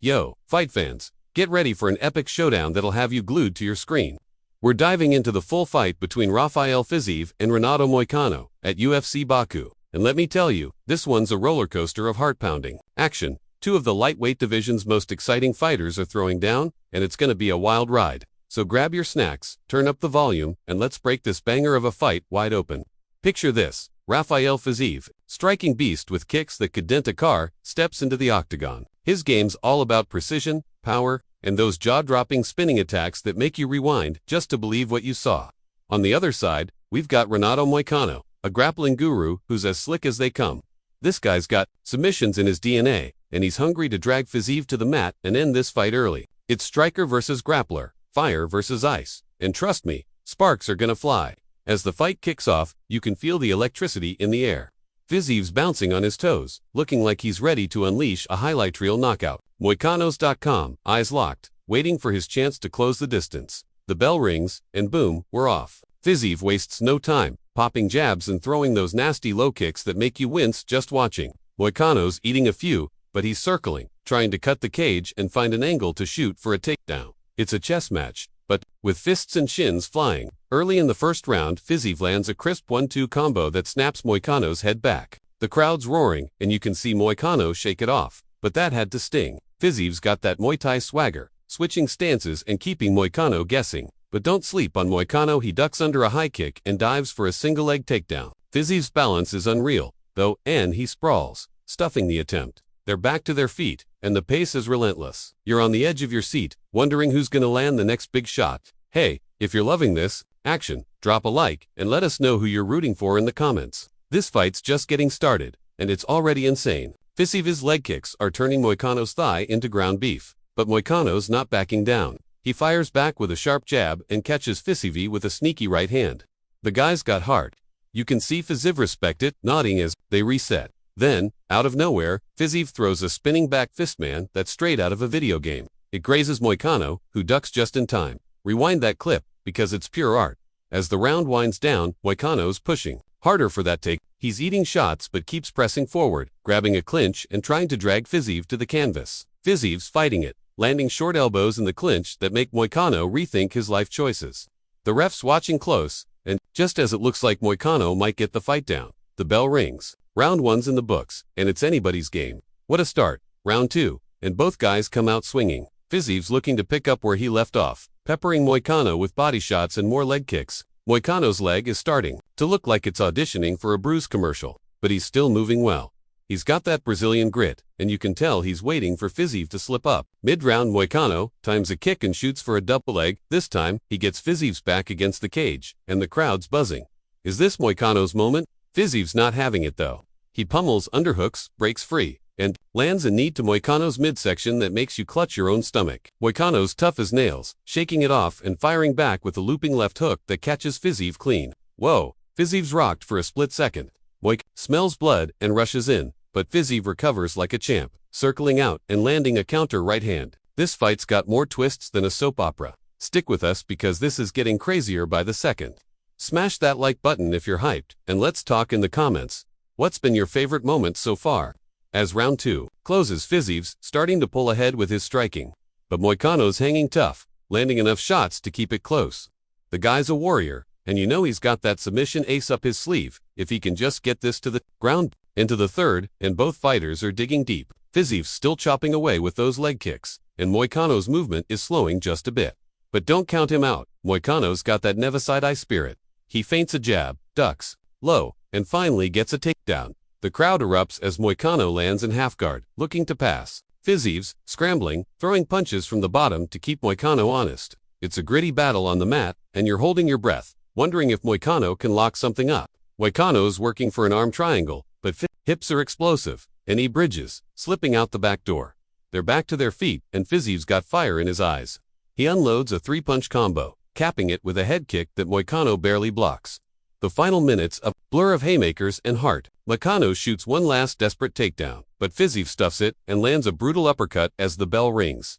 Yo, fight fans, get ready for an epic showdown that'll have you glued to your screen. We're diving into the full fight between RAFAEL Fiziev and RENATO Moicano at UFC BAKU. And let me tell you, this one's a roller coaster of heart-pounding action. Two of the lightweight division's most exciting fighters are throwing down, and it's gonna be a wild ride. So grab your snacks, turn up the volume, and let's break this banger of a fight wide open. Picture this: RAFAEL Fiziev, striking beast with kicks that could dent a car, steps into the octagon. His game's all about precision, power, and those jaw-dropping spinning attacks that make you rewind just to believe what you saw. On the other side, we've got RENATO Moicano, a grappling guru who's as slick as they come. This guy's got submissions in his DNA, and he's hungry to drag Fiziev to the mat and end this fight early. It's striker versus grappler, fire versus ice, and trust me, sparks are gonna fly. As the fight kicks off, you can feel the electricity in the air. Fiziev's bouncing on his toes, looking like he's ready to unleash a highlight reel knockout. Moicanos.com, eyes locked, waiting for his chance to close the distance. The bell rings, and boom, we're off. Fiziev wastes no time, popping jabs and throwing those nasty low kicks that make you wince just watching. Moicano's eating a few, but he's circling, trying to cut the cage and find an angle to shoot for a takedown. It's a chess match, but with fists and shins flying. Early in the first round, Fiziev lands a crisp 1-2 combo that snaps Moicano's head back. The crowd's roaring, and you can see Moicano shake it off, but that had to sting. Fiziev's got that Muay Thai swagger, switching stances and keeping Moicano guessing. But don't sleep on Moicano. He ducks under a high kick and dives for a single leg takedown. Fiziev's balance is unreal, though, and he sprawls, stuffing the attempt. They're back to their feet, and the pace is relentless. You're on the edge of your seat, wondering who's gonna land the next big shot. Hey, if you're loving this action, drop a like and let us know who you're rooting for in the comments. This fight's just getting started, and it's already insane. Fiziev's leg kicks are turning Moicano's thigh into ground beef, but Moicano's not backing down. He fires back with a sharp jab and catches Fiziev with a sneaky right hand. The guy's got heart. You can see Fiziev respect it, nodding as they reset. Then, out of nowhere, Fiziev throws a spinning back fistman that's straight out of a video game. It grazes Moicano, who ducks just in time. Rewind that clip, because it's pure art. As the round winds down, Moicano's pushing harder for that take. He's eating shots but keeps pressing forward, grabbing a clinch and trying to drag Fiziev to the canvas. Fiziev's fighting it, landing short elbows in the clinch that make Moicano rethink his life choices. The ref's watching close, and just as it looks like Moicano might get the fight down, the bell rings. Round one's in the books, and it's anybody's game. What a start. Round two, and both guys come out swinging. Fiziev's looking to pick up where he left off, peppering Moicano with body shots and more leg kicks. Moicano's leg is starting to look like it's auditioning for a Bruise commercial, but he's still moving well. He's got that Brazilian grit, and you can tell he's waiting for Fiziev to slip up. Mid-round, Moicano times a kick and shoots for a double leg. This time, he gets Fiziev's back against the cage, and the crowd's buzzing. Is this Moicano's moment? Fiziev's not having it though. He pummels underhooks, breaks free, and lands a knee to Moicano's midsection that makes you clutch your own stomach. Moicano's tough as nails, shaking it off and firing back with a looping left hook that catches Fiziev clean. Whoa, Fiziev's rocked for a split second. Moic smells blood and rushes in, but Fiziev recovers like a champ, circling out and landing a counter right hand. This fight's got more twists than a soap opera. Stick with us because this is getting crazier by the second. Smash that like button if you're hyped, and let's talk in the comments. What's been your favorite moment so far? As round two closes, Fiziev's starting to pull ahead with his striking, but Moicano's hanging tough, landing enough shots to keep it close. The guy's a warrior, and you know he's got that submission ace up his sleeve if he can just get this to the ground. Into the third, and both fighters are digging deep. Fiziev's still chopping away with those leg kicks, and Moicano's movement is slowing just a bit. But don't count him out. Moicano's got that never side-eye spirit. He feints a jab, ducks low, and finally gets a takedown. The crowd erupts as Moicano lands in half guard, looking to pass. Fiziev's scrambling, throwing punches from the bottom to keep Moicano honest. It's a gritty battle on the mat, and you're holding your breath, wondering if Moicano can lock something up. Moicano's working for an arm triangle, but hips are explosive, and he bridges, slipping out the back door. They're back to their feet, and Fiziev's got fire in his eyes. He unloads a three-punch combo, capping it with a head kick that Moicano barely blocks. The final minutes, a blur of haymakers and heart. Moicano shoots one last desperate takedown, but Fiziev stuffs it and lands a brutal uppercut as the bell rings.